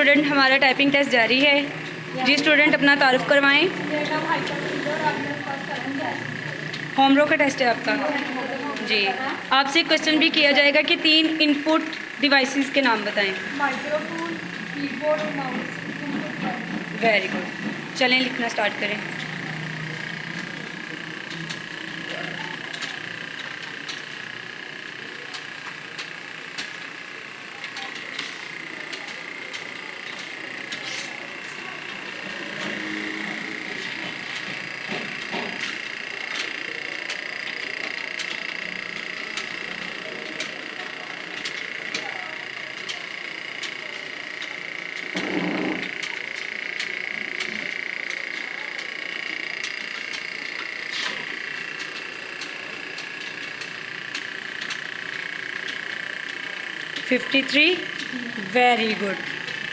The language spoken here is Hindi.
स्टूडेंट हमारा टाइपिंग टेस्ट जारी है। जी स्टूडेंट अपना तारुफ करवाएं। होमवर्क का टेस्ट है आपका जी। आपसे क्वेश्चन भी किया जाएगा कि 3 इनपुट डिवाइसेस के नाम बताएं। Microphone, keyboard, mouse. Very good, चलें लिखना स्टार्ट करें। $53 वेरी गुड।